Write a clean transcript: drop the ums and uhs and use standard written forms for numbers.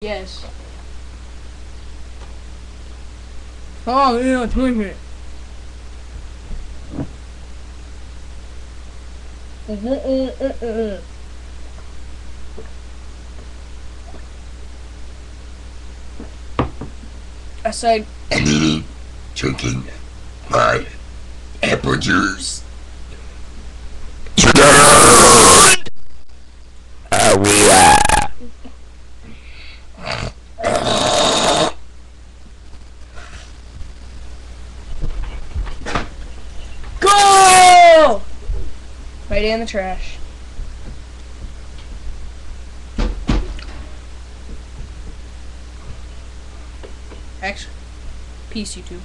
Yes. Oh, yeah, doing it. I said, I needed drinking my apple juice. go! Right in the trash. Actually, peace, YouTube.